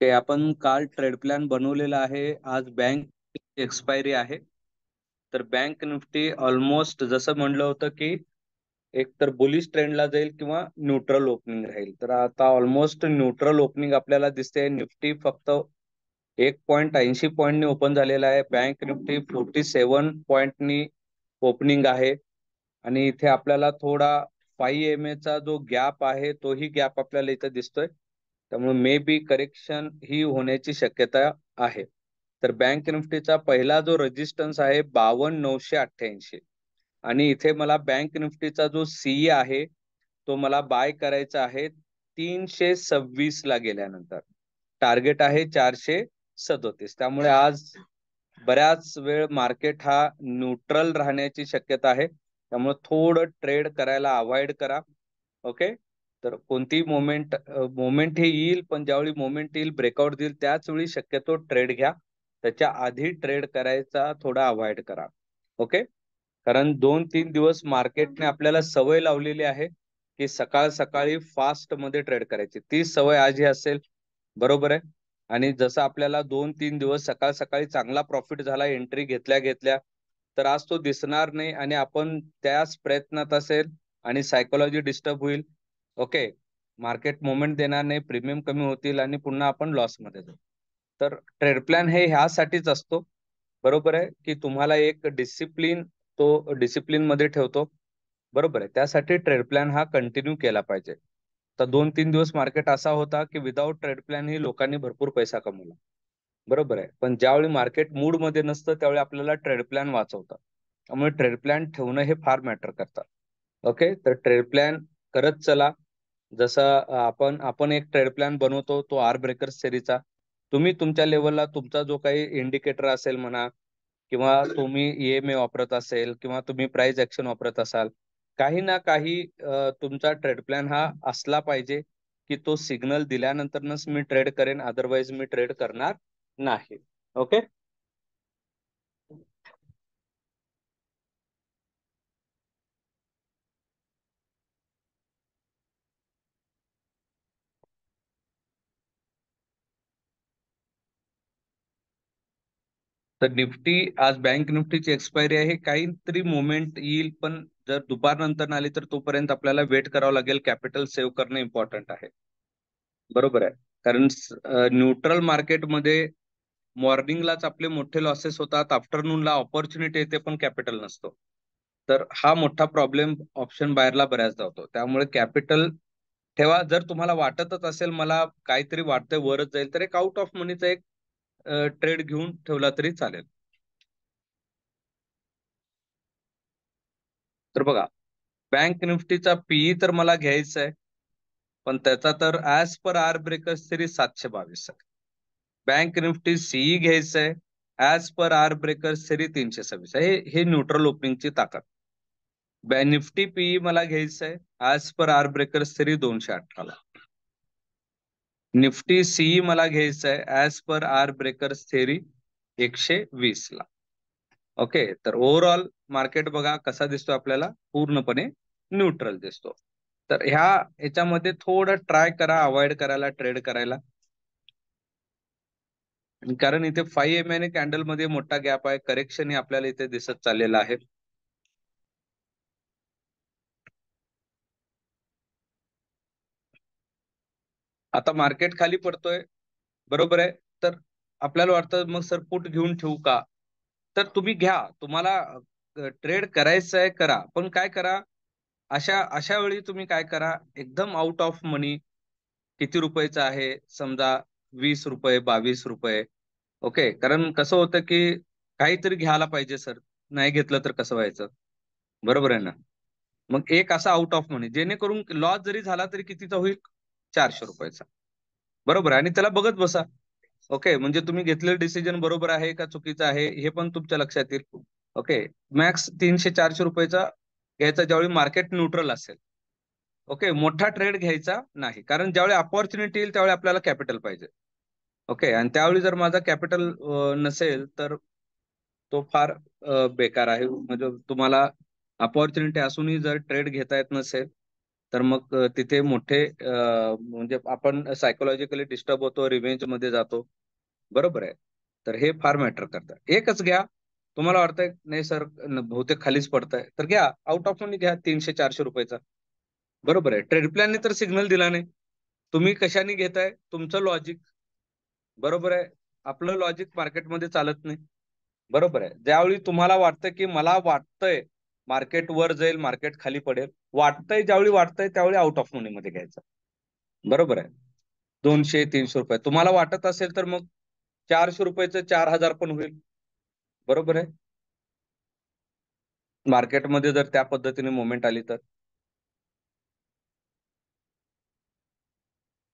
ते आपण काल ट्रेड प्लॅन बनवलेला आहे. आज बँक एक्सपायरी आहे. तर बँक निफ्टी ऑलमोस्ट जसं म्हणलं होतं की एक तर बुलिश ट्रेंडला जाईल किंवा न्यूट्रल ओपनिंग राहील. तर आता ऑलमोस्ट न्यूट्रल ओपनिंग आपल्याला दिसते. निफ्टी फक्त 1.80 पॉईंटनी ओपन झालेला आहे. बँक निफ्टी 47 पॉईंटनी ओपनिंग आहे. आणि इथे आपल्याला थोडा 5 चा जो गॅप आहे तोही गॅप आपल्याला इथे दिसतोय. त्यामुळे मे बी करेक्शन ही होण्याची शक्यता आहे. तर बँक निफ्टीचा पहिला जो रेजिस्टन्स आहे 52,988 आणि इथे मला बँक निफ्टीचा जो सी आहे तो मला बाय करायचा आहे 326 ला गेल्यानंतर. टार्गेट आहे 437. त्यामुळे आज बऱ्याच वेळ मार्केट हा न्यूट्रल राहण्याची शक्यता आहे. त्यामुळे थोडं ट्रेड करायला अवॉइड करा. ओके. तर कोणती मोमेंट हे येईल, पण ज्यावेळी मोमेंट येईल ब्रेकआउट देईल त्याच वेळी शक्यतो ट्रेड घ्या. त्याच्या आधी ट्रेड करायचा थोडा अवॉइड करा. ओके. कारण 2-3 दिवस मार्केटने आपल्याला सवय लावलेली आहे की सकाळ सकाळी फास्ट मध्ये ट्रेड करायची. ती सवय आजही असेल. बरोबर आहे. आणि जसं आपल्याला 2-3 दिवस सकाळ सकाळी चांगला प्रॉफिट झाला एंट्री घेतल्या घेतल्या, तर आज तो दिसणार नाही आणि आपण त्याच प्रयत्नात असेल आणि सायकोलॉजी डिस्टर्ब होईल. ओके. मार्केट मोमेंट देणार नाही, प्रीमियम कमी होतील आणि पुन्हा आपण लॉस मध्ये जाऊ. तर ट्रेड प्लॅन हे ह्यासाठीच असतो. बरोबर आहे की तुम्हाला एक डिसिप्लिन मध्ये ठेवतो. बरोबर आहे. त्यासाठी ट्रेड प्लॅन हा कंटिन्यू केला पाहिजे. तर 2-3 दिवस मार्केट असा होता की विदाऊट ट्रेड प्लॅन ही लोकांनी भरपूर पैसा कमवला. बरोबर आहे. पण ज्यावेळी मार्केट मूड मध्ये नसतं त्यावेळी आपल्याला ट्रेड प्लॅन वाचवतात. त्यामुळे ट्रेड प्लॅन ठेवणं हे फार मॅटर करतात. ओके. तर ट्रेड प्लॅन करत चला. जसं आपण एक ट्रेड प्लॅन बनवतो तो आर ब्रेकर सिरीजचा. तुम्ही तुमच्या लेवलला तुमचा जो काही इंडिकेटर असेल म्हणा, किंवा तुम्ही ईएमए वापरत असेल किंवा तुम्ही प्राइस ऍक्शन वापरत असाल, काही ना काही तुमचा ट्रेड प्लॅन हा असला पाहिजे की तो सिग्नल दिल्यानंतरच मी ट्रेड करेन, अदरवाईज मी ट्रेड करणार नाही. ओके. तर निफ्टी आज बँक निफ्टीची एक्सपायरी आहे. काहीतरी मोमेंट येईल, पण जर दुपारनंतर आली तर तोपर्यंत आपल्याला वेट करावं लागेल. कॅपिटल सेव्ह करणं इम्पॉर्टंट आहे. बरोबर आहे. कारण न्यूट्रल मार्केटमध्ये मॉर्निंगलाच आपले मोठे लॉसेस होतात, आफ्टरनूनला ऑपॉर्च्युनिटी येते पण कॅपिटल नसतो. तर हा मोठा प्रॉब्लेम ऑप्शन बाहेरला बऱ्याचदा होतो. त्यामुळे कॅपिटल ठेवा. जर तुम्हाला वाटतच असेल मला काहीतरी वाटतंय वरच जाईल, तर एक आउट ऑफ मनीचा एक ट्रेड घेऊन ठेवला तरी चालेल. तर बघा, बँक निफ्टीचा पीई तर मला घ्यायचा आहे, पण त्याचा तर as per our breaker series 722 आहे. बँक निफ्टी सीई घ्यायचं आहे, as per our breaker series 326 आहे. हे न्यूट्रल ओपनिंगची ताकद. निफ्टी पीई मला घ्यायचं आहे as per our breaker series 218 ला. निफ्टी सीई मला घ्यायचं आहे as per our breaker theory 120 ला. ओके. तर ओव्हरऑल मार्केट बघा कसा दिसतो आपल्याला, पूर्णपणे न्यूट्रल दिसतो. तर ह्याच्यामध्ये थोडं ट्राय करा अवॉइड करायला ट्रेड करायला. कारण इथे 5 कॅन्डल मध्ये मोठा गॅप आहे. करेक्शन हे आपल्याला इथे दिसत चाललेलं आहे. आता मार्केट खाली पडतोय. बरोबर आहे. तर आपल्याला वाटतं मग सर पुट घेऊन ठेवू का? तर तुम्ही घ्या. तुम्हाला ट्रेड करायचं आहे करा, पण काय करा, अशा अशा वेळी तुम्ही काय करा, एकदम आउट ऑफ मनी किती रुपयाचं आहे, समजा 20 रुपये, 22 रुपये. ओके. कारण कसं होतं की काहीतरी घ्यायला पाहिजे सर, नाही घेतलं तर कसं व्हायचं. बरोबर आहे ना. मग एक असा आउट ऑफ मनी जेणेकरून लॉस जरी झाला तरी कितीचा होईल, 400 रुपयाचा. बरोबर आहे. आणि त्याला बघत बसा. ओके. म्हणजे तुम्ही घेतलेलं डिसिजन बरोबर आहे का चुकीचं आहे हे पण तुमच्या लक्षात येईल. ओके. मॅक्स 300-400 रुपयाचा घ्यायचा ज्यावेळी मार्केट न्यूट्रल असेल. ओके. मोठा ट्रेड घ्यायचा नाही, कारण ज्यावेळी अपॉर्च्युनिटी येईल त्यावेळी आपल्याला कॅपिटल पाहिजे. ओके. आणि त्यावेळी जर माझा कॅपिटल नसेल तर तो फार बेकार आहे. म्हणजे तुम्हाला अपॉर्च्युनिटी असूनही जर ट्रेड घेता येत नसेल तर मग तिथे मोठे म्हणजे आपण सायकोलॉजिकली डिस्टर्ब होतो, रिव्हेंज मध्ये जातो. बरोबर आहे. तर हे फार मॅटर करतं. एकच घ्या, तुम्हाला वाटतंय नाही सर बहुतेक खालीच पडतंय, तर घ्या, आउट ऑफ मनी घ्या 300-400 रुपयाचा. बरोबर आहे. ट्रेड प्लॅनने तर सिग्नल दिला नाही. तुम्ही कशाने घेताय? तुमचं लॉजिक. बरोबर आहे. आपलं लॉजिक मार्केटमध्ये चालत नाही. बरोबर आहे. ज्यावेळी तुम्हाला वाटतं की मला वाटतंय मार्केट वर जाईल, मार्केट खाली पडेल, वाटतंय ज्यावेळी वाटतंय त्यावेळी आउट ऑफ मनी मध्ये घ्यायचं. बरोबर आहे. 200-300 रुपये तुम्हाला वाटत असेल तर मग 400 रुपयाचं 4,000 पण होईल. बरोबर आहे. मार्केटमध्ये जर त्या पद्धतीने मुवमेंट आली तर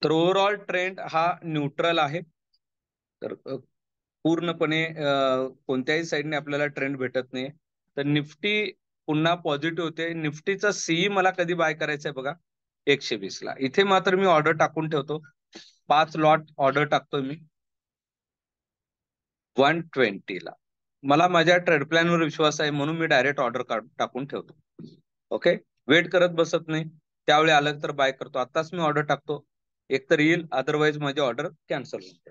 ओव्हरऑल ट्रेंड हा न्यूट्रल आहे. तर पूर्णपणे कोणत्याही साईडने आपल्याला ट्रेंड भेटत नाही. तर निफ्टी पुन्हा पॉझिटिव्ह होते. निफ्टीचा सीई मला कधी बाय करायचंय बघा, 120 ला. इथे मात्र मी ऑर्डर टाकून ठेवतो. 5 लॉट ऑर्डर टाकतोय मी 120 ला. मला माझ्या ट्रेड प्लॅनवर विश्वास आहे म्हणून मी डायरेक्ट ऑर्डर टाकून ठेवतो. ओके. वेट करत बसत नाही. त्यावेळी आलं तर बाय करतो. आताच मी ऑर्डर टाकतो. एक तर येईल, अदरवाईज माझी ऑर्डर कॅन्सल होते.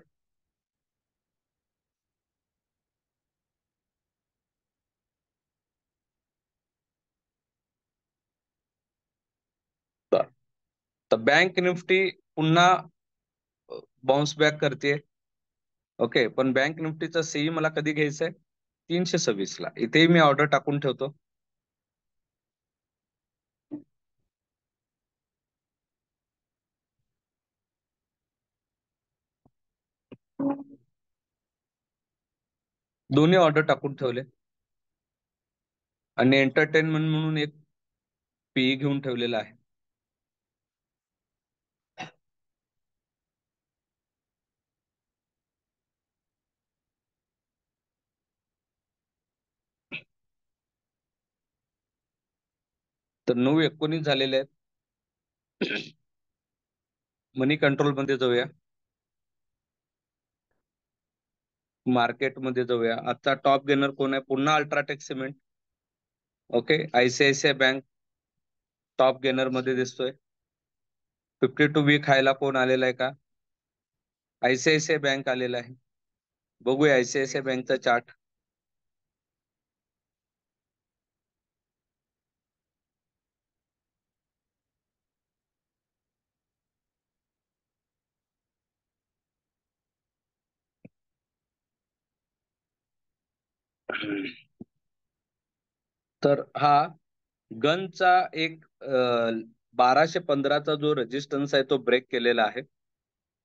तर बँक निफ्टी पुन्हा बाउन्स बॅक करते. ओके. पण बँक निफ्टीचा सीई मला कधी घ्यायचंय? 326 ला. इथेही मी ऑर्डर टाकून ठेवतो. दोन्ही ऑर्डर टाकून ठेवले. आणि एंटरटेनमेंट म्हणून एक पीई घेऊन ठेवलेला आहे. तर 9:19 झालेले आहेत. मनी कंट्रोल मध्ये जाऊया. मार्केटमध्ये जाऊया. आजचा टॉप गेनर कोण आहे? पुन्हा UltraTech cement. Okay. ICICI bank top gainer मध्ये दिसतोय. 52 वीक खायला कोण आलेला आहे का? आयसीआयसीआय बँक आलेला आहे. बघूया आयसीआयसीआय बँकचा चार्ट. तर हा गनचा एक 1215चा जो रेजिस्टन्स आहे तो ब्रेक केलेला आहे.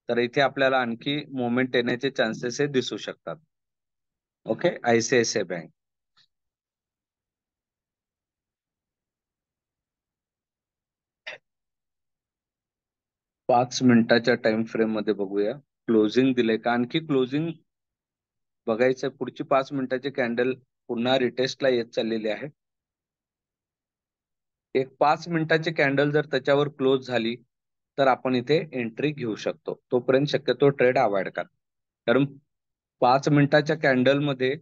तर इथे आपल्याला आणखी मुवमेंट येण्याचे चान्सेस हे दिसू शकतात. ओके. आयसीआयसीआय बँक 5 मिनिटाच्या टाइम फ्रेम मध्ये बघूया. क्लोजिंग दिले का? आणखी क्लोजिंग बघायचं. पुढची 5 मिनिटाची कॅन्डल पुन्हा रिटेस्टला येत चाललेली आहे. एक 5 मिनिटाची कॅन्डल जर त्याच्यावर क्लोज झाली तर आपण इथे एंट्री घेऊ शकतो. तोपर्यंत शक्यतो ट्रेड अवॉइड करा. कारण 5 मिनिटाच्या कॅन्डल मध्ये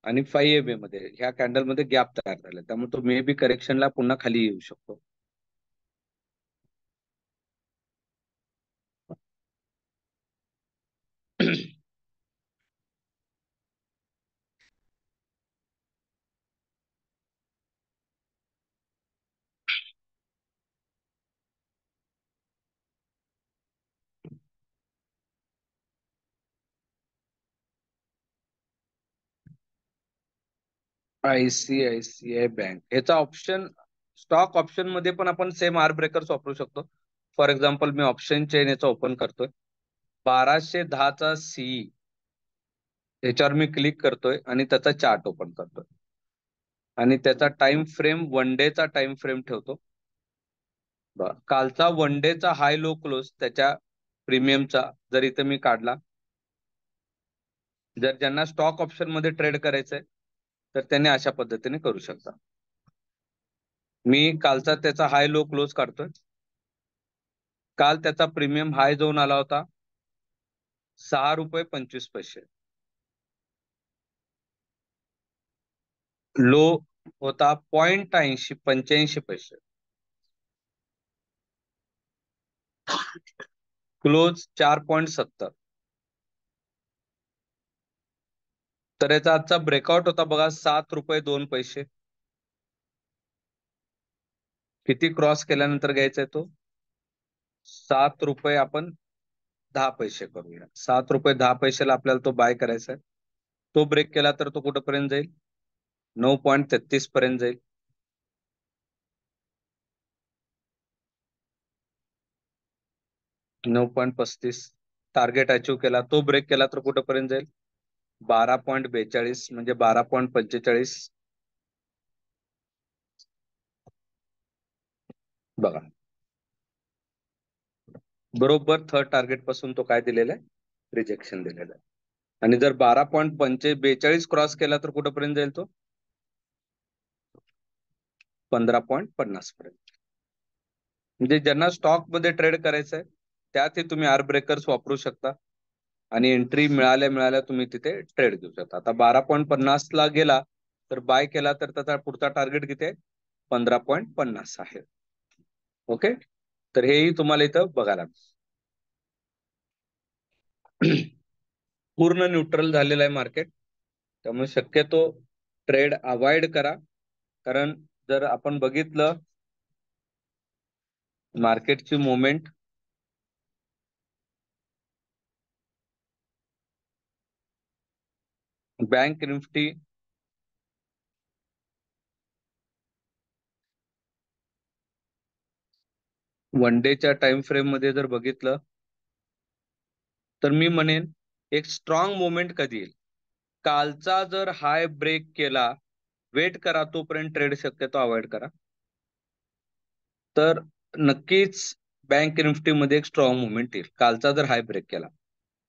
आणि 5 MA मध्ये ह्या कॅन्डल मध्ये गॅप तयार झाला, त्यामुळे तो मे बी करेक्शनला पुन्हा खाली येऊ शकतो. आयसीआयसीआय बँक ह्याचा ऑप्शन, स्टॉक ऑप्शन मध्ये पण आपण सेम आर ब्रेकर्स वापरू शकतो. For example me option chain याचा ओपन करतोय. 1210चा सीई याच्यावर मी क्लिक करतोय आणि त्याचा चार्ट ओपन करतोय. आणि त्याचा टाइम फ्रेम 1 डेचा टाइम फ्रेम ठेवतो. कालचा 1 डेचा हाय लो क्लोज त्याच्या प्रीमियमचा जर इथे मी काढला, जर ज्यांना स्टॉक ऑप्शन मध्ये ट्रेड करायचंय तर त्यांनी अशा पद्धतीने करू शकता. मी कालचा त्याचा हाय लो क्लोज काढतोय. काल त्याचा प्रीमियम हाय जाऊन आला होता ₹6.25. लो होता 0.85 पैसे. क्लोज 4.70. तर याचा आजचा ब्रेकआउट होता बघा 7 रुपये 2 पैसे. किती क्रॉस केल्यानंतर घ्यायचा आहे तो? 7 रुपये 10 पैसे करूया. 7 रुपये 10 पैशाला आपल्याला तो बाय करायचा आहे. तो ब्रेक केला तर तो कुठपर्यंत जाईल? 9.33 पर्यंत जाईल. 9.35 टार्गेट अचीव्ह केला. तो ब्रेक केला तर कुठपर्यंत जाईल? 12.42 म्हणजे 12.45. बघा, बरोबर थर्ड टार्गेट पासून तो काय दिलेला आहे? रिजेक्शन दिलेलं आहे. आणि जर 12.42 क्रॉस केला तर कुठपर्यंत जाईल तो? 15.50 पर्यंत. म्हणजे ज्यांना स्टॉक मध्ये ट्रेड करायचं आहे त्यातही तुम्ही आर ब्रेकर्स वापरू शकता आणि एंट्री मिळाल्या मिळाल्या तुम्ही तिथे ट्रेड घेऊ शकता. आता 12.50 ला गेला तर बाय केला तर त्याचा पुढचा टार्गेट किती आहे? 15.50 आहे. ओके, तर हेही तुम्हाला इथं बघायला पूर्ण न्यूट्रल झालेलं आहे मार्केट. त्यामुळे शक्यतो ट्रेड अवॉइड करा. कारण जर आपण बघितलं मार्केटची मुवमेंट, बँक निफ्टी वन डेच्या टाइम फ्रेम मध्ये जर बघितलं तर मी म्हणेन एक स्ट्रॉंग मुवमेंट कधी येईल? कालचा जर हाय ब्रेक केला, वेट करा तोपर्यंत ट्रेड शक्यतो अवॉइड करा. तर नक्कीच बँक निफ्टी मध्ये एक स्ट्रॉंग मुवमेंट येईल कालचा जर हाय ब्रेक केला.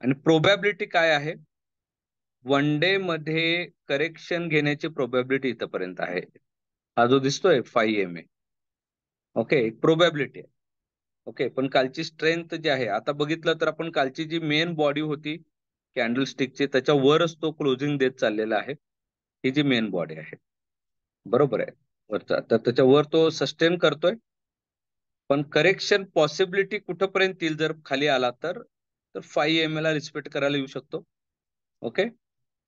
आणि प्रोबॅबिलिटी काय आहे? वन डे मध्ये करेक्शन घेण्याची प्रोबॅबिलिटी इथपर्यंत आहे. हा जो दिसतोय 5 MA, ओके, एक प्रोबॅबिलिटी आहे. ओके, पण कालची स्ट्रेंथ जी आहे, आता बघितलं तर आपण कालची जी मेन बॉडी होती कॅन्डल स्टिकची त्याच्या वरच तो क्लोजिंग देत चाललेला आहे. ही जी मेन बॉडी आहे, बरोबर आहे, वरचा, तर त्याच्यावर तो सस्टेन करतोय. पण करेक्शन पॉसिबिलिटी कुठपर्यंत येईल जर खाली आला तर 5 MA ला रिस्पेक्ट करायला येऊ शकतो. ओके,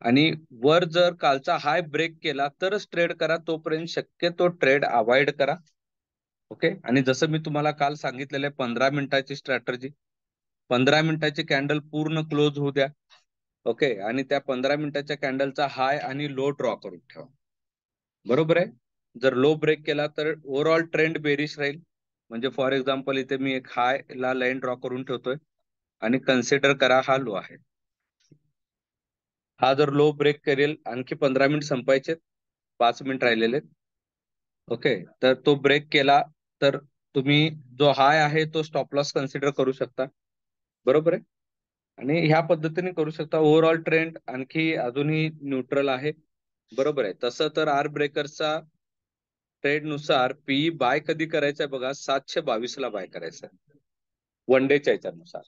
आणि वर जर कालचा हाय ब्रेक केला तरच ट्रेड करा, तोपर्यंत शक्यतो ट्रेड अवॉइड करा. ओके, आणि जसं मी तुम्हाला काल सांगितलेलं आहे 15 मिनिटाची स्ट्रॅटर्जी, 15 मिनिटाची कॅन्डल पूर्ण क्लोज होऊ द्या. ओके, आणि त्या 15 मिनिटाच्या कॅन्डलचा हाय आणि लो ड्रॉ करून ठेवा. बरोबर आहे. जर लो ब्रेक केला तर ओव्हरऑल ट्रेंड बेरिश राहील. म्हणजे फॉर एक्झाम्पल इथे मी एक हाय ला लाईन ड्रॉ करून ठेवतोय आणि कन्सिडर करा हा लो आहे. हा जर लो ब्रेक करेल, आणखी 15 मिनिट संपायचे, 5 मिनिट राहिलेले. ओके, तर तो ब्रेक केला तर तुम्ही जो हाय आहे तो स्टॉप लॉस कन्सिडर करू शकता. बरोबर आहे, आणि ह्या पद्धतीने करू शकता. ओव्हरऑल ट्रेंड आणखी अजूनही न्यूट्रल आहे. बरोबर आहे. तसं तर आर ब्रेकरचा ट्रेड नुसार पीई बाय कधी करायचा आहे बघा, 722 ला बाय करायचा आहे वन डेच्या ह्याच्यानुसार.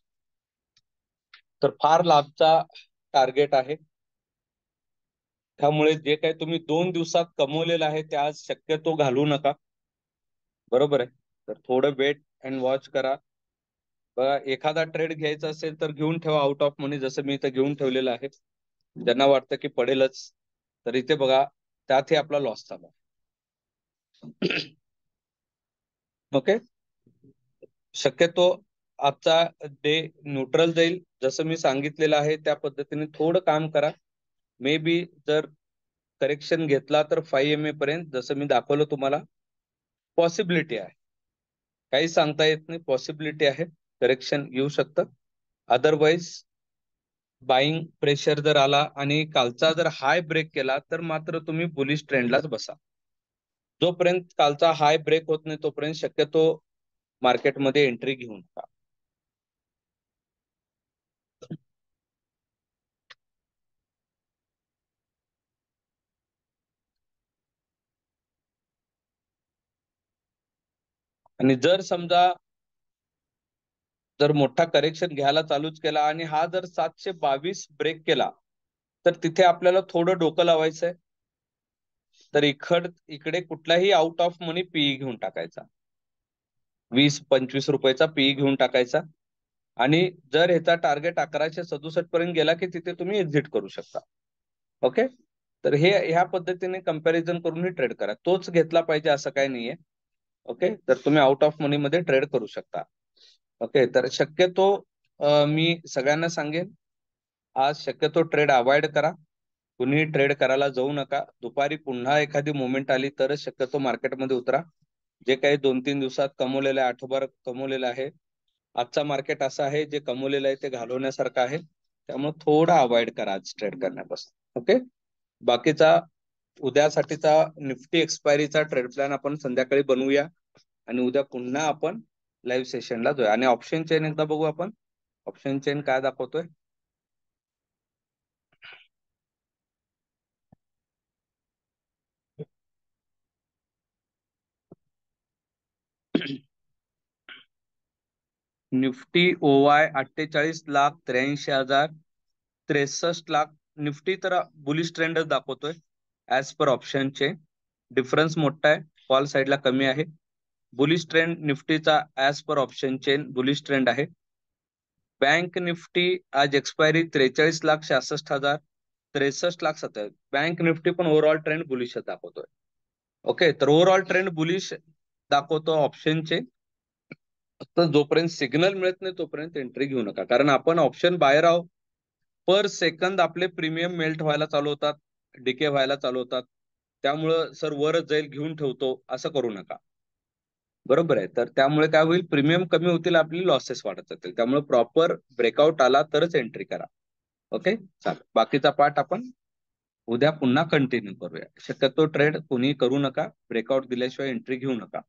तर फार लाभचा टार्गेट आहे. त्यामुळे जे काही तुम्ही 2 दिवसात कमवलेलं आहे ते आज शक्यतो घालवू नका. बरोबर आहे, तर थोडं वेट अँड वॉच करा. बघा, एखादा ट्रेड घ्यायचा असेल तर घेऊन ठेवा आउट ऑफ मनी, जसं मी इथं घेऊन ठेवलेलं आहे. ज्यांना वाटतं की पडेलच, तर इथे बघा त्यातही आपला लॉस झाला. ओके, शक्यतो आजचा डे न्यूट्रल जाईल. जसं मी सांगितलेलं आहे त्या पद्धतीने थोडं काम करा. मे बी जर करेक्शन घेतला तर 5 MA पर्यंत, जसं मी दाखवलं तुम्हाला, पॉसिबिलिटी आहे. काही सांगता येत नाही, पॉसिबिलिटी आहे, करेक्शन येऊ शकतं. अदरवाईज बाईंग प्रेशर जर आला आणि कालचा जर हाय ब्रेक केला तर मात्र तुम्ही बुलिश ट्रेंडलाच बसा. जोपर्यंत कालचा हाय ब्रेक होत नाही तोपर्यंत शक्यतो मार्केटमध्ये एंट्री घेऊ नका. आणि जर समजा जर मोठा करेक्शन घ्यायला चालूच केला आणि हा जर 722 ब्रेक केला तर तिथे आपल्याला थोडं डोकं लावायचंय. तर इकडे कुठलाही आउट ऑफ मनी पीई घेऊन टाकायचा. 20-25 रुपयाचा पीई घेऊन टाकायचा आणि जर ह्याचा टार्गेट 1167 पर्यंत गेला की तिथे तुम्ही एक्झिट करू शकता. ओके, तर हे ह्या पद्धतीने कंपॅरिझन करून ट्रेड करा. तोच घेतला पाहिजे असं काही नाहीये. ओके, तर तुम्ही आउट ऑफ मनी मध्ये ट्रेड करू शकता. ओके, तर शक्यतो मी सगळ्यांना सांगेन आज शक्यतो ट्रेड अवॉइड करा. कुणी ट्रेड करायला जाऊ नका. दुपारी पुन्हा एखादी मुवमेंट आली तरच शक्यतो मार्केटमध्ये उतरा. जे काही 2-3 दिवसात कमवलेलं आहे, आठवभर कमवलेलं आहे, आजचा मार्केट असं आहे जे कमवलेलं आहे ते घालवण्यासारखं आहे. त्यामुळे थोडा अवॉइड करा आज ट्रेड करण्यापासून. ओके, बाकीचा उद्यासाठीचा निफ्टी एक्सपायरीचा ट्रेड प्लॅन आपण संध्याकाळी बनवूया आणि उद्या पुन्हा आपण लाईव्ह सेशनला जाऊया. आणि ऑप्शन चेन एकदा बघू आपण. ऑप्शन चेन काय दाखवतोय. निफ्टी ओवाय 48,83,000, 63 लाख. निफ्टी तर बुलिश ट्रेंडच दाखवतोय as per option chain. Difference मोठा आहे, फॉल साईडला कमी आहे. बुलिश ट्रेंड निफ्टीचा as per option chain bullish trend आहे. बँक निफ्टी आज एक्सपायरी 43,66,000, 63,70,000. बँक निफ्टी पण ओव्हरऑल ट्रेंड बुलिश दाखवतोय. ओके, तर ओव्हरऑल ट्रेंड बुलिश दाखवतो ऑप्शनचे. तर जोपर्यंत सिग्नल मिळत नाही तोपर्यंत एंट्री घेऊ नका, कारण आपण ऑप्शन बाहेर आहोत. पर सेकंद आपले प्रीमियम मेल्ट व्हायला चालू होतात, डिके व्हायला चालू होतात. त्यामुळं सर वरच जाईल घेऊन ठेवतो असं करू नका. बरोबर आहे, तर त्यामुळे काय होईल, प्रीमियम कमी होतील, आपली लॉसेस वाढत जातील. त्यामुळे प्रॉपर ब्रेकआउट आला तरच एंट्री करा. ओके, चालेल. बाकीचा पार्ट आपण उद्या पुन्हा कंटिन्यू करूया. शक्यतो ट्रेड कोणी करू नका, ब्रेकआउट दिल्याशिवाय एंट्री घेऊ नका.